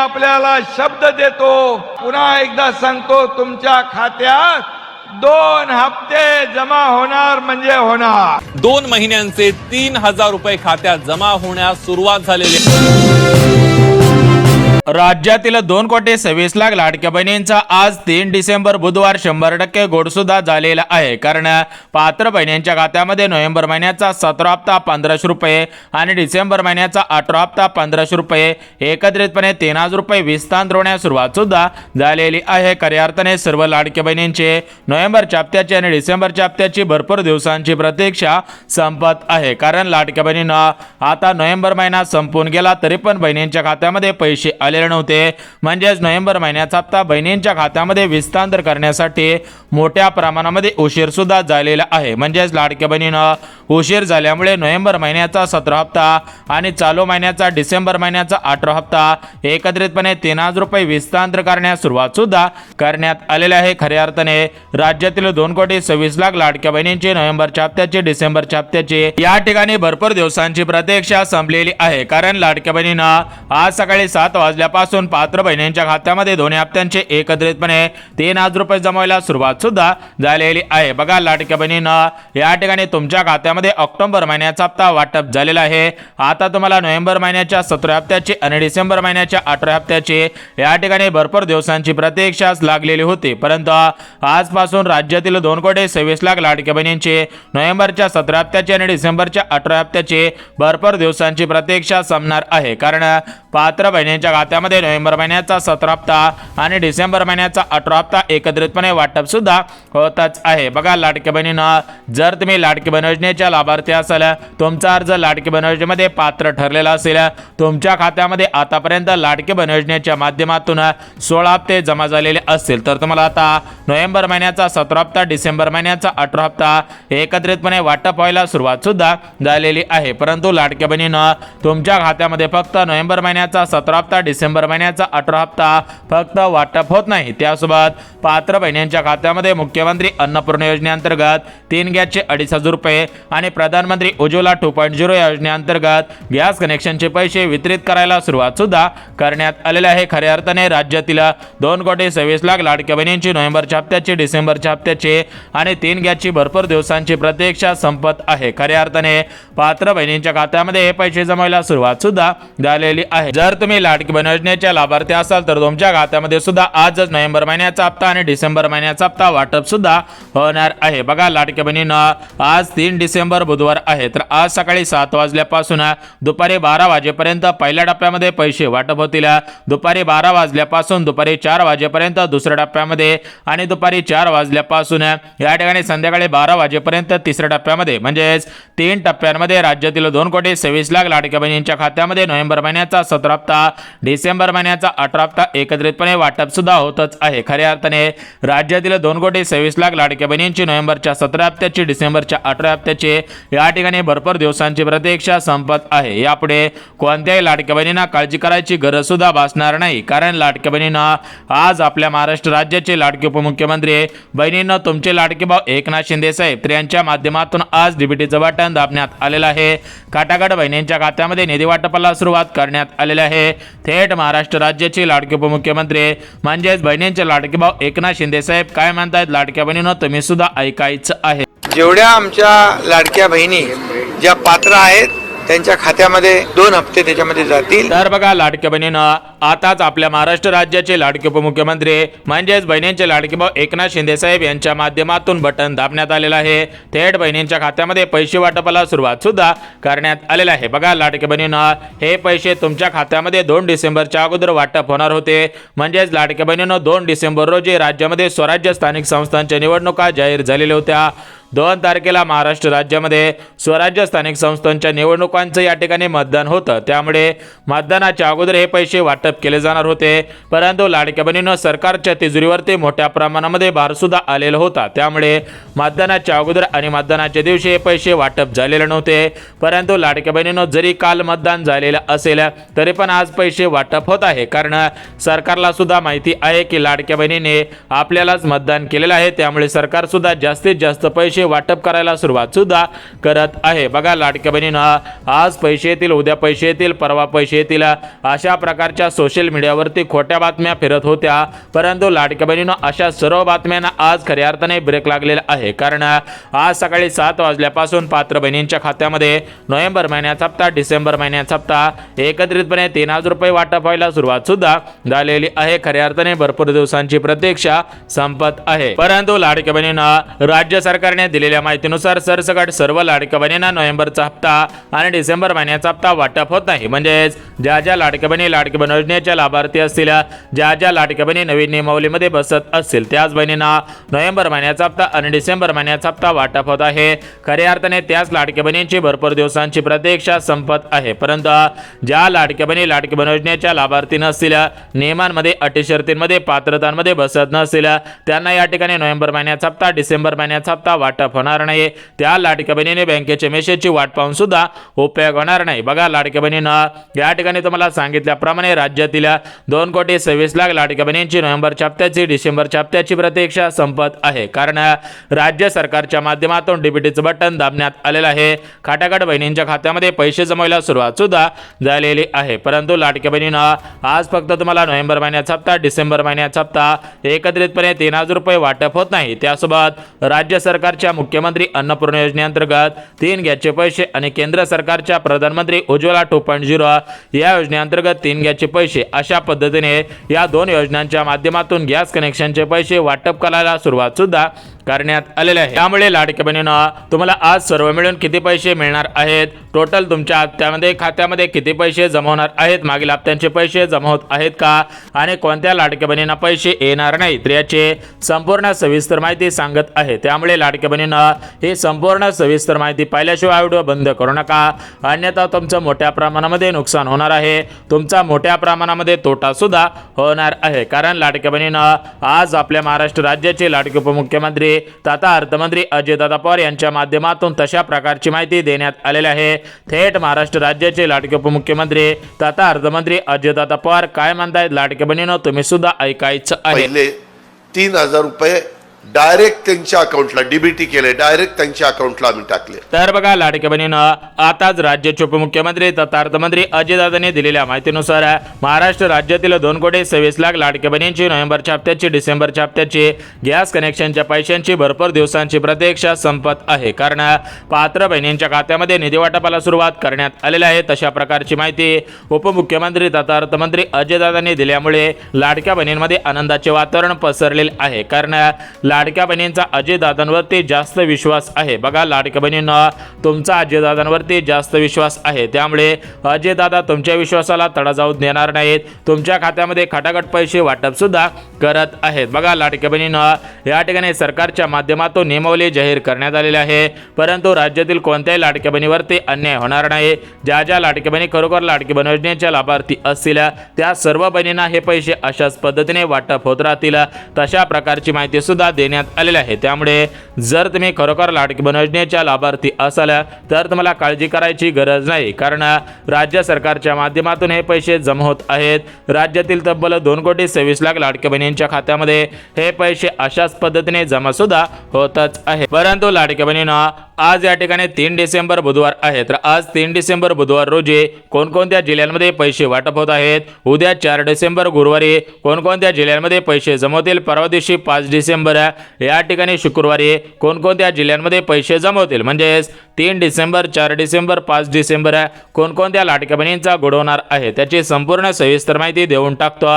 आपल्याला शब्द देतो, पुन्हा एकदा सांगतो, तुमच्या खात्यात 2 हप्ते जमा होणार म्हणजे होणार। 2 महिन्यांचे 3000 रुपये खात्यात जमा होण्यास सुरुवात झालेली। राज्यातील 2,26,00,000 लाडक्या बहिणींचा आज 3 डिसेंबर बुधवार 100% गोडसुद्धा झालेला आहे। कारण पात्र बहिणींच्या खात्यामध्ये नोव्हेंबर महिन्याचा 17 हप्ता 1500 रुपये आणि डिसेंबर महिन्याचा 18 हप्ता 1500 रुपये एकत्रितपणे 3000 रुपये विस्तार होण्यास सुरुवात सुद्धा झालेली आहे। खऱ्या अर्थाने सर्व लाडक्या बहिणींचे नोव्हेंबरच्या हप्त्याची आणि डिसेंबरच्या हप्त्याची भरपूर दिवसांची प्रतीक्षा संपत आहे। कारण लाडक्या बहिणींना आता नोव्हेंबर महिना संपून गेला तरी पण बहिणींच्या खात्यामध्ये पैसे आलेले नव्हते, म्हणजेच नोव्हेंबर महिन्याचा हप्ता बहिणींच्या खात्यामध्ये विस्तार करण्यासाठी मोठ्या प्रमाणामध्ये उशीर सुद्धा झालेला आहे। म्हणजेच लाडक्या बहिणींना उशीर झाल्यामुळे नोव्हेंबर महिन्याचा 17 हप्ता आणि चालू महिन्याचा डिसेंबर महिन्याचा 18 हप्ता एकत्रितपणे 3000 रुपये विस्तार करण्यास सुरुवात सुद्धा करण्यात आलेले आहे। खऱ्या अर्थाने राज्यातील 2,26,00,000 लाडक्या बहिणींची नोव्हेंबरच्या हप्त्याची डिसेंबरच्या हप्त्याची या ठिकाणी भरपूर दिवसांची प्रतीक्षा संपलेली आहे। कारण लाडक्या बहिणींना आज सकाळी 7 वाजल्यापासून पात्र बहिणींच्या खात्यामध्ये दोन्ही हप्त्यांचे एकत्रितपणे 3000 रुपये जमावायला सुरुवात सुद्धा झालेली आहे। बघा लाडक्या बहिणींना या ठिकाणी तुमच्या खात्यामध्ये ऑक्टोबर महिन्याचा हप्ता वाटप झालेला आहे। आता तुम्हाला नोव्हेंबर महिन्याच्या 17 हप्त्याची आणि डिसेंबर महिन्याच्या 18 हप्त्याची या ठिकाणी भरपूर दिवसांची प्रतीक्षा लागलेली होती, परंतु आजपासून राज्यातील 2,26,00,000 लाडक्या बहिणींची नोव्हेंबरच्या 17 हप्त्याची आणि डिसेंबरच्या 18 हप्त्याची भरपूर दिवसांची प्रतीक्षा संपणार आहे। कारण पात्र बहिणींच्या खात्यामध्ये नोव्हेंबर महिन्याचा 17 हप्ता आणि डिसेंबर महिन्याचा 18 हप्ता एकत्रितपणे वाटप सुद्धा होतच आहे। बघा लाडक्या बहिणींना जर तुम्ही लाडकी बहीण योजनेच्या लाभार्थी असाल, तुमचा अर्ज लाडकी बहीण योजनेमध्ये पात्र ठरलेला असेल, तुमच्या खात्यामध्ये आतापर्यंत लाडकी बहीण योजनेच्या माध्यमातून 16 हप्ते जमा झालेले असतील तर तुम्हाला आता नोव्हेंबर महिन्याचा 17 हप्ता डिसेंबर महिन्याचा 18 हप्ता एकत्रितपणे वाटप व्हायला सुरुवात सुद्धा झालेली आहे। परंतु लाडक्या बहिणींना तुमच्या खात्यामध्ये फक्त नोव्हेंबर महिन्याचा 17 हप्ता डिसेंबर महिन्याचा 18 हप्ता फक्त वाटप होत नाही, त्यासोबत पात्र बहिणींच्या खात्यामध्ये मुख्यमंत्री अन्नपूर्णा योजनेअंतर्गत 3 गॅसचे 2,500 रुपये आणि प्रधानमंत्री उज्ज्वला 2.0 या योजनेअंतर्गत गॅस कनेक्शनचे पैसे वितरित करायला सुरुवात सुद्धा करण्यात आलेले आहे। खऱ्या अर्थाने राज्यातील 2,26,00,000 लाडक्या बहिणींची नोव्हेंबरच्या हप्त्याची डिसेंबरच्या हप्त्याची आणि 3 गॅसची भरपूर दिवसांची प्रतीक्षा संपत आहे। खऱ्या अर्थाने पात्र बहिणींच्या खात्यामध्ये हे पैसे जमायला सुरुवात सुद्धा झालेली आहे। जर तुम्ही लाडकी बहीण योजनेच्या लाभार्थी असाल तर तुमच्या खात्यामध्ये सुद्धा आजच नोव्हेंबर महिन्याचा हप्ता आणि डिसेंबर महिन्याचा हप्ता वाटप सुद्धा होणार आहे। बघा लाडक्या बहिणींना आज 3 डिसेंबर बुधवार आहे, तर आज सकाळी 7 वाजल्यापासून दुपारी 12 वाजेपर्यंत पहिल्या टप्प्यामध्ये पैसे वाटप होतील। दुपारी 12 वाजल्यापासून दुपारी 4 वाजेपर्यंत दुसऱ्या टप्प्यामध्ये आणि दुपारी 4 वाजल्यापासून या ठिकाणी संध्याकाळी 12 वाजेपर्यंत तिसऱ्या टप्प्यामध्ये, म्हणजेच 3 टप्प्यांमध्ये राज्यातील 2,26,00,000 लाडक्या बहिणींच्या खात्यामध्ये नोव्हेंबर महिन्याचा 17 हप्ता डिसेंबर महिन्याचा 18 हप्ता एकत्रितपणे वाटप सुद्धा होतच आहे। खऱ्या अर्थाने राज्यातील 2,26,00,000 लाडक्या बहिणींची नोव्हेंबरच्या 17 हप्त्याची डिसेंबरच्या 18 हप्त्याची या ठिकाणी भरपूर दिवसांची प्रतीक्षा संपत आहे। यापुढे कोणत्याही लाडक्या बहिणींना काळजी करायची गरज सुद्धा भासणार नाही, कारण लाडक्या बहिणींना आज आपल्या महाराष्ट्र राज्याचे लाडके उपमुख्यमंत्री बहिणींना तुमचे लाडके भाऊ एकनाथ शिंदे साहेब यांच्या माध्यमातून आज डीबीटीचं बटन दाबण्यात आलेलं आहे। काटाकाट बहिणींच्या खात्यामध्ये निधी वाटपाला सुरुवात करण्यात आलेली आहे। थेट महाराष्ट्र राज्याचे लाडके उपमुख्यमंत्री म्हणजेच बहिणींचे लाडके भाऊ एकनाथ शिंदे साहेब काय म्हणतायत लाडक्या बहिणींनो तुम्ही सुद्धा ऐकायचं आहे। जेवढ्या आमच्या लाडक्या बहिणी ज्या पात्र आहेत त्यांच्या खात्यामध्ये 2 हप्ते त्याच्यामध्ये जातील। तर बघा लाडक्या बहिणींना आताच आपल्या महाराष्ट्र राज्याचे लाडके उपमुख्यमंत्री म्हणजेच बहिणींचे लाडके भाऊ एकनाथ शिंदे साहेब यांच्या माध्यमातून बटन दाबण्यात आलेलं आहे। थेट बहिणींच्या खात्यामध्ये पैसे वाटपाला सुरुवात सुद्धा करण्यात आलेलं आहे। बघा लाडक्या बहिणींना हे पैसे तुमच्या खात्यामध्ये 2 डिसेंबरच्या अगोदर वाटप होणार होते, म्हणजेच लाडक्या बहिणींना 2 डिसेंबर रोजी राज्यामध्ये स्वराज्य स्थानिक संस्थांच्या निवडणुका जाहीर झालेल्या होत्या। 2 तारखेला महाराष्ट्र राज्यामध्ये स्वराज्य स्थानिक संस्थांच्या निवडणुकांचं या ठिकाणी मतदान होतं, त्यामुळे मतदानाच्या अगोदर हे पैसे वाटप केले जाणार होते। परंतु लाडक्या बहिणींनो सरकारच्या तिजोरीवरती मोठ्या प्रमाणामध्ये भार सुद्धा आलेला होता, त्यामुळे मतदानाच्या अगोदर आणि मतदानाच्या दिवशी हे पैसे वाटप झालेले नव्हते। परंतु लाडक्या बहिणींनो जरी काल मतदान झालेलं असेल तरी पण आज पैसे वाटप होत आहे, कारण सरकारला सुद्धा माहिती आहे की लाडक्या बहिणीने आपल्यालाच मतदान केलेलं आहे, त्यामुळे सरकार सुद्धा जास्तीत जास्त पैसे पैसे वाटप करायला सुरुवात सुद्धा करत आहे। बघा लाडक्या बहिणींनो आज पैसे येतील, उद्या पैसे येतील, परवा पैसे येतील, अशा प्रकारच्या सोशल मीडियावरती खोट्या बातम्या फिरत होत्या, परंतु लाडक्या बहिणींनो अशा सर्व बातम्यांना आज खऱ्या अर्थाने ब्रेक लागलेला आहे। कारण आज सकाळी 7 वाजल्यापासून पात्र बहिणींच्या खात्यामध्ये नोव्हेंबर महिन्याचा हप्ता, डिसेंबर महिन्याचा हप्ता एकत्रितपणे 3000 रुपये वाटप व्हायला सुरुवात सुद्धा झालेली आहे। खऱ्या अर्थाने भरपूर दिवसांची प्रतीक्षा संपत आहे, परंतु लाडक्या बहिणींना राज्य सरकारने दिलेल्या माहितीनुसार सरसकट सर्व लाडक्या बहिणींना नोव्हेंबरचा हप्ता आणि डिसेंबर महिन्याचा हप्ता वाटप होत नाही। म्हणजेच ज्या लाडक्या बहिणी लाडकी बहीण योजनेच्या लाभार्थी असतील, ज्या लाडक्या बहिणी नवीन नियमावलीमध्ये बसत असतील, त्याच बहिणींना नोव्हेंबर महिन्याचा हप्ता आणि डिसेंबर महिन्याचा हप्ता वाटप होत आहे। खऱ्या अर्थाने त्याच लाडक्या बहिणींची भरपूर दिवसांची प्रतीक्षा संपत आहे, परंतु ज्या लाडक्या बहिणी लाडकी बहीण योजनेच्या लाभार्थी नसतील, नियमांमध्ये अटी शर्तींमध्ये पात्रतांमध्ये बसत नसतील, त्यांना या ठिकाणी नोव्हेंबर महिन्याचा हप्ता, डिसेंबर महिन्याचा हप्ता वाटप होणार नाही। त्या लाडक्या बहिणीने बँकेचे मेसेजची वाट पाहून सुद्धा उपयोग होणार नाही। बघा लाडक्या बहिणींना या ठिकाणी तुम्हाला सांगितल्याप्रमाणे राज्यातील 2,26,00,000 लाडक्या बहिणींची नोव्हेंबरच्या हप्त्याची, डिसेंबरच्या हप्त्याची प्रतीक्षा संपत आहे। कारण राज्य सरकारच्या माध्यमातून डीबीटीचं बटन दाबण्यात आलेलं आहे। खाटाखाट बहिणींच्या खात्यामध्ये पैसे जमवायला सुरुवात सुद्धा झालेली आहे, परंतु लाडक्या बहिणींना आज फक्त तुम्हाला नोव्हेंबर महिन्याचा हप्ता, डिसेंबर महिन्याचा हप्ता एकत्रितपणे 3000 रुपये वाटप होत नाही। त्यासोबत राज्य सरकारच्या मुख्यमंत्री अन्नपूर्णा योजनेअंतर्गत 3 गॅसचे पैसे आणि केंद्र सरकारच्या प्रधानमंत्री उज्ज्वला 2.0 या योजनेअंतर्गत 3 गॅसचे पैसे अशा पद्धतीने या 2 योजनांच्या माध्यमातूून गॅस कनेक्शनचे पैसे वाटप करायला सुरुवात सुद्धा करण्यात आलेले आहे। त्यामुळे लाडक्या बहिणींनो तुम्हाला आज सर्व मिळून किती पैसे मिळणार आहेत, टोटल तुमच्या खात्यामध्ये किती पैसे जमा होणार आहेत, मागील हप्त्यांचे पैसे जमा होत आहेत का आणि कोणत्या लाडक्या बहिणींना पैसे येणार नाहीत, तर याची संपूर्ण सविस्तर माहिती सांगत आहे। त्यामुळे लाडक्या बहिणींनो ही संपूर्ण सविस्तर माहिती पाहिल्याशिवाय व्हिडिओ बंद करू नका, अन्यथा तुमचं मोठ्या प्रमाणामध्ये नुकसान होणार आहे, तुमचा मोठ्या प्रमाणामध्ये तोटा सुद्धा होणार आहे। कारण लाडक्या बहिणींनो आज आपल्या महाराष्ट्र राज्याचे लाडके उपमुख्यमंत्री तथा अर्थमंत्री अजितदादा पवार यांच्या माध्यमातून तशा प्रकारची माहिती देण्यात आलेली आहे। थेट महाराष्ट्र राज्याचे लाडके उपमुख्यमंत्री तथा अर्थमंत्री अजितदादा पवार काय म्हणतायत लाडक्या बहिणींनो तुम्ही सुद्धा ऐकायचं आहे। पहिले 3000 रुपये डायरेक्ट त्यांच्या अकाउंटला डीबीटी केले, डायरेक्ट त्यांच्या अकाउंटला आम्ही टाकले। तर बघा लाडक्या बहिणींनो आताच राज्याचे उपमुख्यमंत्री तथा अर्थमंत्री अजितदादांनी दिलेल्या माहितीनुसार महाराष्ट्र राज्यातील 2,26,00,000 लाडक्या बहिणींची नोव्हेंबरच्या हप्त्याची, डिसेंबरच्या हप्त्याची गॅस कनेक्शनच्या पैशांची भरपूर दिवसांची प्रतीक्षा संपत आहे। कारण पात्र बहिणींच्या खात्यामध्ये निधी वाटपाला सुरुवात करण्यात आलेली आहे। तशा प्रकारची माहिती उपमुख्यमंत्री तथा अर्थमंत्री अजितदादांनी दिल्यामुळे लाडक्या बहिणींमध्ये आनंदाचे वातावरण पसरलेले आहे। कारण लाडक्या बहिणींचा अजितदादांवरती जास्त विश्वास आहे। बघा लाडक्या बहिणींना तुमचा अजितदादांवरती जास्त विश्वास आहे, त्यामुळे अजितदादा तुमच्या विश्वासाला तडा जाऊ देणार नाहीत, तुमच्या खात्यामध्ये खटाखट पैसे वाटप सुद्धा करत आहेत। बघा लाडक्या बहिणींना या ठिकाणी सरकारच्या माध्यमातून नियमावली जाहीर करण्यात आलेली आहे, परंतु राज्यातील कोणत्याही लाडक्या बहिणीवरती अन्याय होणार नाही। ज्या लाडक्या बहिणी खरोखर लाडकी बहीण योजनेच्या लाभार्थी असतील त्या सर्व बहिणींना हे पैसे अशाच पद्धतीने वाटप होत राहतील, तशा प्रकारची माहिती सुद्धा देण्यात आलेले आहे। त्यामुळे जर तुम्ही खरोखर लाडकी बहीण योजनेच्या लाभार्थी असाल तर तुम्हाला काळजी करायची गरज नाही, कारण राज्य सरकारच्या माध्यमातून हे पैसे जमा होत आहेत। राज्यातील तब्बल 2,26,00,000 लाडक्या बहिणींच्या खात्यामध्ये हे पैसे अशाच पद्धतीने जमा सुद्धा होतच आहे। परंतु लाडक्या बहिणींना आज या ठिकाणी 3 डिसेंबर बुधवार आहे, तर आज 3 डिसेंबर बुधवार रोजी कोणकोणत्या जिल्ह्यांमध्ये पैसे वाटप होत आहेत, उद्या 4 डिसेंबर गुरुवारी कोणकोणत्या जिल्ह्यांमध्ये पैसे जमा होतील, परवा दिवशी 5 डिसेंबर या ठिकाणी शुक्रवारी कोणकोणत्या जिल्ह्यांमध्ये पैसे जमा होतील, म्हणजेच 3 डिसेंबर, 4 डिसेंबर, 5 डिसेंबर कोणकोणत्या लाडक्या बहिणींचा गुड होणार आहे त्याची संपूर्ण सविस्तर माहिती देऊन टाकतो।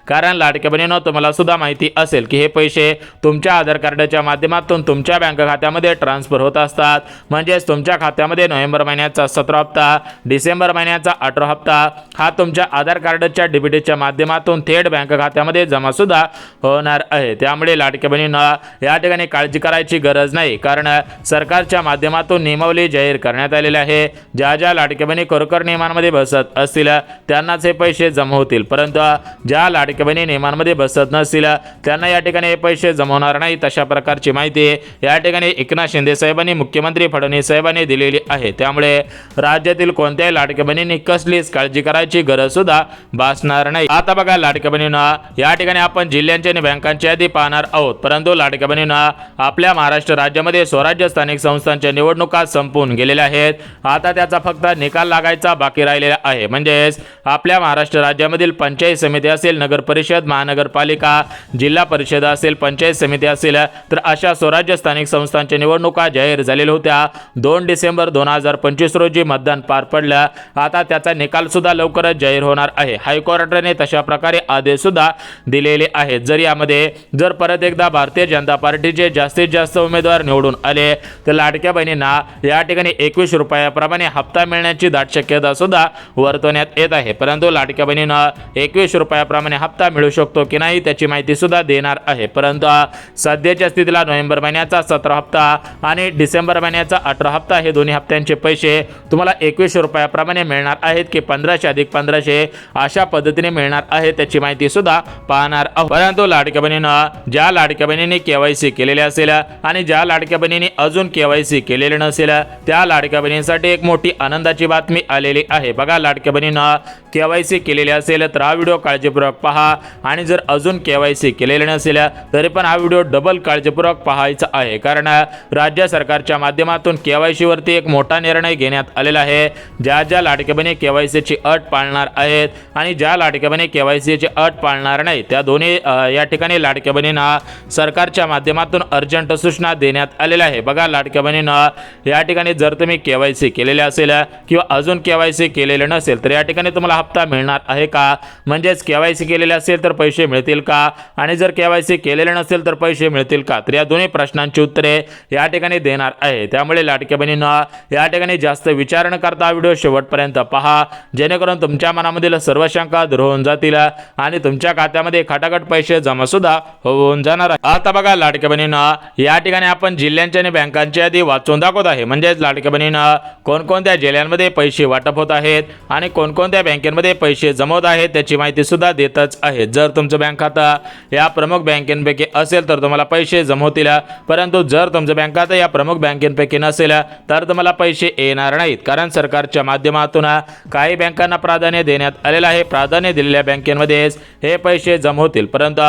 कारण लाडक्या बहिणींनो तुम्हाला सुद्धा माहिती असेल की हे पैसे तुमच्या आधार कार्डाच्या माध्यमातून तुमच्या बँक खात्यामध्ये ट्रान्सफर होत असतात, म्हणजेच तुमच्या खात्यामध्ये नोव्हेंबर महिन्याचा 17 हप्ता, डिसेंबर महिन्याचा 18 हप्ता हा तुमच्या आधार कार्डाच्या डीबीटीच्या माध्यमातून थेट बँक खात्यामध्ये जमा सुद्धा होणार आहे। त्यामुळे लाडक्या बहिणींना या ठिकाणी काळजी करायची गरज नाही, कारण सरकारच्या माध्यमातून नियमावली यादी जाहीर करण्यात आलेली आहे। ज्या ज्या लाडक्या बहिणी कर नियमांमध्ये बसत असतील त्यांनाच हे पैसे जमा होतील, परंतु ज्या लाडक्या बहिणी नियमांमध्ये बसत नसतील त्यांना या ठिकाणी हे पैसे जमवणार नाही, तशा प्रकारची माहिती या ठिकाणी एकनाथ शिंदे साहेबांनी मुख्यमंत्री फडणवीस साहेबांनी दिलेली आहे। त्यामुळे राज्यातील कोणत्याही लाडक्या बहिणींनी कसलीच काळजी करायची गरज सुद्धा भासणार नाही। आता बघा लाडक्या बहिणींना या ठिकाणी आपण जिल्ह्यांची आणि बँकांची यादी पाहणार आहोत, परंतु लाडक्या बहिणींना आपल्या महाराष्ट्र राज्यामध्ये स्वराज्य स्थानिक संस्थांच्या निवडणुका संपून गेलेल्या आहेत। आता त्याचा फक्त निकाल लागायचा बाकी राहिलेला आहे। म्हणजेच आपल्या महाराष्ट्र राज्यामधील पंचायत समिती असेल, नगर परिषद, महानगरपालिका, जिल्हा परिषद असेल, पंचायत समिती असेल, तर अशा स्वराज्य स्थानिक संस्थांच्या निवडणुका जाहीर झालेल्या होत्या। 2 डिसेंबर 2025 रोजी मतदान पार पडलं। आता त्याचा निकाल सुद्धा लवकरच जाहीर होणार आहे। हायकोर्टाने तशा प्रकारे आदेश सुद्धा दिलेले आहेत। जर यामध्ये परत एकदा भारतीय जनता पार्टीचे जास्तीत जास्त उमेदवार निवडून आले तर लाडक्या बहिणींना या ठिकाणी 21 रुपयाप्रमाणे हप्ता मिळण्याची दाट शक्यता सुद्धा वर्तवण्यात येत आहे। परंतु लाडक्या बहिणींना 21 रुपयाप्रमाणे हप्ता मिळू शकतो की नाही त्याची माहिती सुद्धा देणार आहे। परंतु सध्याच्या स्थितीला नोव्हेंबर महिन्याचा 17 हप्ता आणि डिसेंबर महिन्याचा 18 हप्ता हे दोन्ही हप्त्यांचे पैसे तुम्हाला 21 रुपयाप्रमाणे मिळणार आहेत की 1500 अधिक 1500 अशा पद्धतीने मिळणार आहे त्याची माहिती सुद्धा पाहणार आहोत। परंतु लाडक्या बहिणींना ज्या लाडक्या बहिणींनी केवायसी केलेले असेल आणि ज्या लाडक्या बहिणींनी अजून केवायसी केलेले नसेल त्या लाडक्या बहिणींसाठी एक मोठी आनंदाची बातमी आलेली आहे। बघा लाडक्या बहिणींना केवायसी केलेली असेल तर हा व्हिडिओ काळजीपूर्वक पहा, आणि जर अजून केवायसी केलेले नसेल तरी पण हा व्हिडिओ डबल काळजीपूर्वक पाहायचा आहे, कारण राज्य सरकारच्या माध्यमातून केवायसी वरती एक मोठा निर्णय घेण्यात आलेला आहे। ज्या ज्या लाडक्या बहिणी केवायसीची अट पाळणार आहेत आणि ज्या लाडक्या बहिणी केवायसीची अट पाळणार नाही त्या दोन्ही या ठिकाणी लाडक्या बहिणींना सरकारच्या माध्यमातून अर्जंट सूचना देण्यात आलेल्या आहे। बघा लाडक्या बहिणींना या ठिकाणी जर तुम्ही केवायसी केलेले असेल किंवा अजून केवायसी केलेले नसेल तर या ठिकाणी तुम्हाला हप्ता मिळणार आहे का, म्हणजेच केवायसी केलेले असेल तर पैसे मिळतील का आणि जर केवायसी केलेले नसेल तर पैसे मिळतील का, तर या दोन्ही प्रश्नांची उत्तरे या ठिकाणी देणार आहे। त्यामुळे लाडक्या बहिणींना या ठिकाणी जास्त विचार न करता व्हिडिओ शेवटपर्यंत पहा, जेणेकरून तुमच्या मनामधील सर्व शंका दूर होऊन जातील आणि तुमच्या खात्यामध्ये खटाखट पैसे जमा सुद्धा होऊन जाणार आहे। आता बघा लाडक्या बहिणींना या ठिकाणी आपण जिल्ह्यांची आणि बँकांची यादी वाचून दाखवत आहे। म्हणजेच लाडक्या बहिणींना कोणकोणत्या जिल्ह्यांमध्ये पैसे वाटप होत आहेत आणि कोणकोणत्या बँकेमध्ये पैसे जमवत आहेत त्याची माहिती सुद्धा देतच आहे। जर तुमचं बँक खाता या प्रमुख बँकेपैकी असेल तर तुम्हाला पैसे जमवतील, परंतु जर तुमचं बँक खाता या प्रमुख बँकेपैकी नसेल तर तुम्हाला पैसे येणार नाहीत, कारण सरकारच्या माध्यमातून काही बँकांना प्राधान्य देण्यात आलेलं आहे। प्राधान्य दिलेल्या बँकेमध्येच हे पैसे जमवतील, परंतु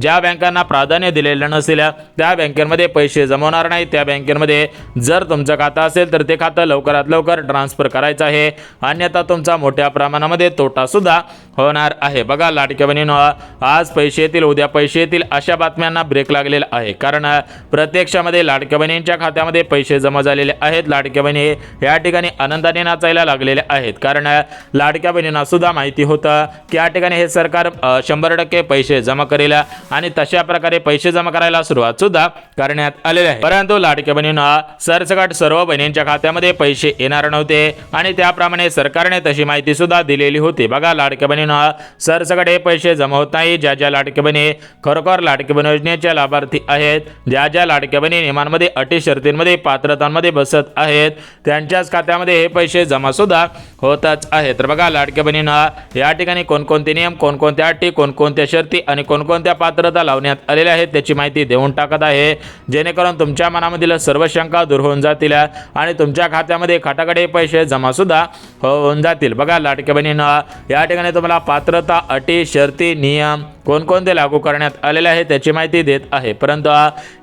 ज्या बँकांना प्राधान्य दिलेलं नसेल त्या बँकेमध्ये पैसे जमवणार नाही। त्या बँकेमध्ये जर तुमचं खातं असेल तर ते खातं लवकरात लवकर ट्रान्सफर करायचं आहे, अन्यथा तुमचा मोठ्या प्रमाणामध्ये तोटा सुद्धा होणार आहे। बघा लाडक्या बहिणींनो, आज पैसे येतील उद्या पैसे येतील अशा बातम्यांना ब्रेक लागलेला आहे, कारण प्रत्यक्षामध्ये लाडक्या बहिणींच्या खात्यामध्ये पैसे जमा झालेले आहेत। लाडक्या बहिणी या ठिकाणी आनंदाने नाचायला लागलेले आहेत, कारण लाडक्या बहिणींना सुद्धा माहिती होतं की या ठिकाणी हे सरकार 100% पैसे जमा करेल आणि तशा प्रकारे पैसे जमा करायला सुरुवात सुद्धा करण्यात आलेली आहे। परंतु लाडक्या बहिणींना सरसकट सर्व बहिणींच्या खात्यामध्ये पैसे येणार नव्हते आणि त्याप्रमाणे सरकारने तशी माहिती सुद्धा दिलेली होती। बघा लाडक्या बहिणींना सरसकट हे पैसे जमा होत नाही। ज्या ज्या लाडक्या बहिणी खरोखर लाडकी बहीण योजनेच्या लाभार्थी आहेत, ज्या ज्या लाडक्या बहिणी नियमांमध्ये अटी शर्तींमध्ये पात्रतांमध्ये बसत आहेत त्यांच्याच खात्यामध्ये हे पैसे जमा सुद्धा होतच आहेत। तर बघा लाडक्या बहिणींना या ठिकाणी कोणकोणते नियम, कोणकोणत्या अटी, कोणकोणत्या शर्ती आणि कोणकोणत्या पात्रता लावण्यात आलेल्या आहेत त्याची माहिती देऊन टाकत आहे, जेणेकरून तुमच्या मनामधील सर्व शंका दूर होऊन जातील आणि तुमच्या खात्यामध्ये खटाखट पैसे जमा सुद्धा होऊन जातील। बघा लाडक्या बहिणींना या ठिकाणी तुम्हाला पात्रता, अटी, शर्ती, नियम कोणकोणते लागू करण्यात आलेले आहे त्याची माहिती देत आहे, परंतु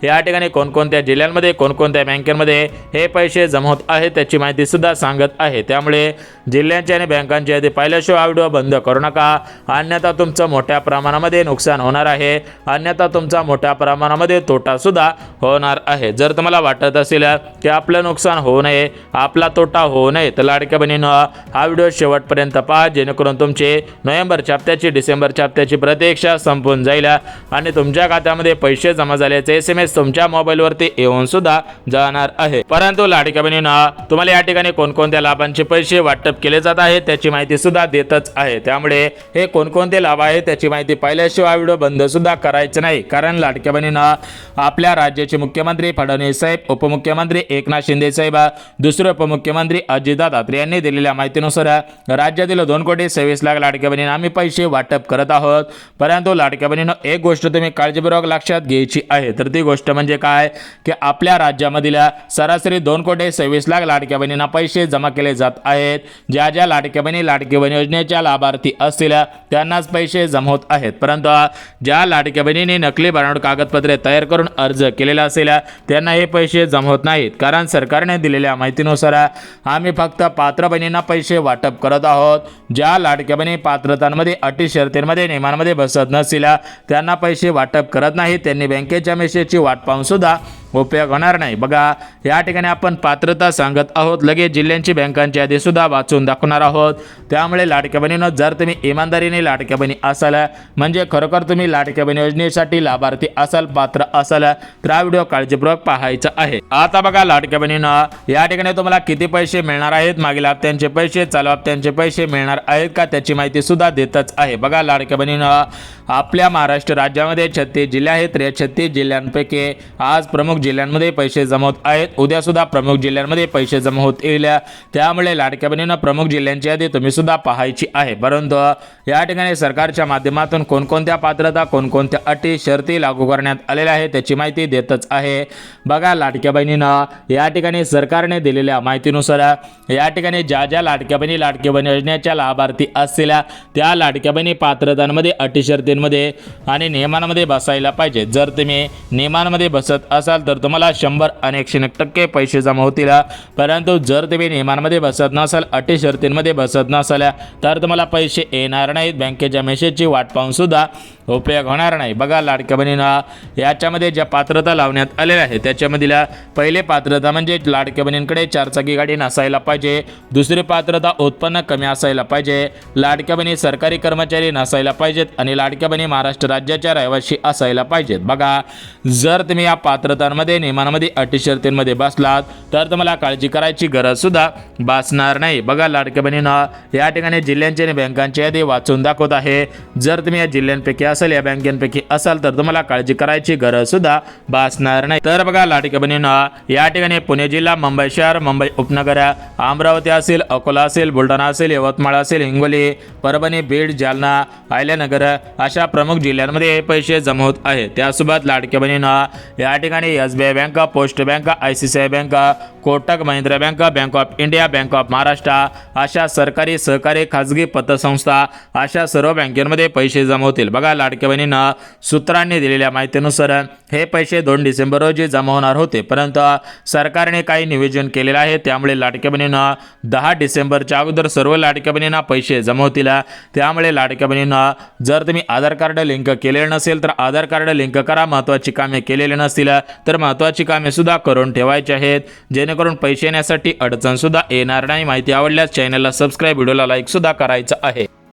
या ठिकाणी कोणकोणत्या जिल्ह्यांमध्ये कोणकोणत्या बँकेमध्ये हे पैसे जमा होत आहेत त्याची माहिती सुद्धा सांगत आहे। त्यामुळे जिल्ह्यांची आणि बँकांची यादी पाहिल्याशिवाय हा व्हिडिओ बंद करू नका, अन्यथा तुमचं मोठ्या प्रमाणामध्ये नुकसान होणार आहे, अन्यथा तुमचा मोठ्या प्रमाणामध्ये तोटा सुद्धा होणार आहे। जर तुम्हाला वाटत असेल की आपलं नुकसान होऊ नये, आपला तोटा होऊ नये, तर लाडक्या बहिणींनो हा व्हिडिओ शेवटपर्यंत पहा, जेणेकरून तुमचे नोव्हेंबरच्या हप्त्याची, डिसेंबरच्या हप्त्याची प्रत्यक्ष परीक्षा संपून जाईल आणि तुमच्या खात्यामध्ये पैसे जमा झाल्याचे SMS तुमच्या मोबाईलवरती येऊन सुद्धा जाणार आहे। परंतु लाडक्या बहिणींनो, तुम्हाला या ठिकाणी कोणकोणत्या लाभांचे पैसे वाटप केले जात आहे त्याची माहिती सुद्धा देतच आहे। त्यामुळे हे कोणकोणते लाभ आहे त्याची माहिती पाहिल्याशिवाय व्हिडिओ बंद सुद्धा करायचं नाही, कारण लाडक्या बहिणींनो, आपल्या राज्याचे मुख्यमंत्री फडणवीस साहेब, उपमुख्यमंत्री एकनाथ शिंदे साहेब, दुसरे उपमुख्यमंत्री अजितदादा ठाकरे यांनी दिलेल्या माहितीनुसार राज्यातील 2,27,00,000 लाडक्या बहिणींना आम्ही पैसे वाटप करत आहोत। परंतु लाडक्या बहिणींनो, एक गोष्ट तुम्ही काळजीपूर्वक लक्षात घ्यायची आहे, तर ती गोष्ट म्हणजे काय की आपल्या राज्यामधील सरासरी 2,26,00,000 लाडक्या बहिणींना पैसे जमा केले जात आहेत। ज्या ज्या लाडक्या बहिणी लाडकी बहीण योजनेच्या लाभार्थी असतील त्यांनाच पैसे जमा होत आहेत। परंतु ज्या लाडक्या बहिणींनी नकली बनावट कागदपत्रे तयार करून अर्ज केलेला असेल त्यांना हे पैसे जमा होत नाहीत, कारण सरकारने दिलेल्या माहितीनुसार आम्ही फक्त पात्र बहिणींना पैसे वाटप करत आहोत। ज्या लाडक्या बहिणी पात्रतांमध्ये अटी शर्तींमध्ये नियमांमध्ये बसत नसतील त्यांना पैसे वाटप करत नाही, त्यांनी बँकेच्या मेसेजची वाट पाहून सुद्धा उपयोग होणार नाही। बघा, या ठिकाणी आपण पात्रता सांगत आहोत, लगेच जिल्ह्यांची बँकांची यादी सुद्धा वाचून दाखवणार आहोत। त्यामुळे लाडक्या बहिणींनो, जर तुम्ही इमानदारीने लाडक्या बहिणी असाल, म्हणजे खरोखर तुम्ही लाडक्या बहिणी योजनेसाठी लाभार्थी असाल, पात्र असाल, तर हा व्हिडिओ काळजीपूर्वक पाहायचा आहे। आता बघा लाडक्या बहिणींनो, या ठिकाणी तुम्हाला किती पैसे मिळणार आहेत, मागील हप्त्यांचे पैसे, चालू हप्त्यांचे पैसे मिळणार आहेत का त्याची माहिती सुद्धा देतच आहे। बघा लाडक्या बहिणींनो, आपल्या महाराष्ट्र राज्यामध्ये 36 जिल्हे आहेत। या 36 जिल्ह्यांपैकी आज प्रमुख जिल्ह्यांमध्ये पैसे जमा होत आहेत, उद्या सुद्धा प्रमुख जिल्ह्यांमध्ये पैसे जमा होत येईल। त्यामुळे लाडक्या बहिणींना प्रमुख जिल्ह्यांची यादी तुम्ही सुद्धा पाहायची आहे। परंतु या ठिकाणी सरकारच्या माध्यमातून कोणकोणत्या पात्रता, कोणकोणत्या अटी शर्ती लागू करण्यात आलेल्या आहे त्याची माहिती देतच आहे। बघा लाडक्या बहिणींना, या ठिकाणी सरकारने दिलेल्या माहितीनुसार या ठिकाणी ज्या ज्या लाडक्या बहिणी लाडकी बहीण योजनेच्या लाभार्थी असतील त्या लाडक्या बहिणी पात्रतांमध्ये, अटी शर्तींमध्ये आणि नियमांमध्ये बसायला पाहिजे। जर तुम्ही नियमांमध्ये बसत असाल तर तुम्हाला 100 आणि 101% पैसे जमा होतील। परंतु जर तुम्ही नियमांमध्ये बसत नसाल, अटी शर्तींमध्ये बसत नसाल तर तुम्हाला पैसे येणार नाहीत, बँकेच्या मेसेजची वाट पाहून सुद्धा उपयोग होणार नाही। बघा लाडक्या बहिणींना, याच्यामध्ये ज्या पात्रता लावण्यात आलेल्या आहेत त्याच्यामधील पहिले पात्रता म्हणजे लाडक्या बहिणींकडे 4 चाकी गाडी नसायला पाहिजे, दुसरी पात्रता उत्पन्न कमी असायला पाहिजे, लाडक्या बहिणी सरकारी कर्मचारी नसायला पाहिजेत आणि लाडक्या बहिणी महाराष्ट्र राज्याच्या रहिवासी असायला पाहिजेत। बघा, जर तुम्ही या पात्रतांमध्ये, नियमांमध्ये, अटी शर्तींमध्ये बसलात तर तुम्हाला काळजी करायची गरज सुद्धा भासणार नाही। बघा लाडक्या बहिणींना, या ठिकाणी जिल्ह्यांची आणि बँकांची यादी वाचून दाखवत आहे। जर तुम्ही या जिल्ह्यांपैकी असाल, या बँकांपैकी असाल तर तुम्हाला काळजी करायची गरज सुद्धा भासणार नाही। तर बघा लाडक्या बहिणींना, या ठिकाणी पुणे जिल्हा, मुंबई शहर, मुंबई उपनगर, अमरावती असेल, अकोला असेल, बुलढाणा असेल, यवतमाळ असेल, हिंगोली, परभणी, बीड, जालना, अहिल्यानगर अशा प्रमुख जिल्ह्यांमध्ये हे पैसे जमा होत आहेत। त्यासोबत लाडक्या बहिणींना, या ठिकाणी SBI bank, post bank, ICICI bank, Kotak Mahindra bank, bank of India, bank of Maharashtra अशा सरकारी, सहकारी, खाजगी पतसंस्था अशा सर्व बँकांमध्ये पैसे जमा होतील। बघा लाडक्या बहिणींना, सूत्रांनी दिलेल्या माहितीनुसार हे पैसे 2 डिसेंबर रोजी जमा होणार होते, परंतु सरकारने काही नियोजन केलेलं आहे। त्यामुळे लाडक्या बहिणींना 10 डिसेंबरच्या अगोदर सर्व लाडक्या बहिणींना पैसे जमा होतील। त्यामुळे लाडक्या बहिणींना, जर तुम्ही आधार कार्ड लिंक केलेले नसेल तर आधार कार्ड लिंक करा, महत्त्वाची कामे केलेली नसतील तर महत्त्वाची कामे सुद्धा करून ठेवायची आहेत, जेणेकरून पैसे येण्यासाठी अडचण सुद्धा येणार नाही। माहिती आवडल्यास चॅनलला सबस्क्राईब, व्हिडिओला लाईक सुद्धा करायचं आहे।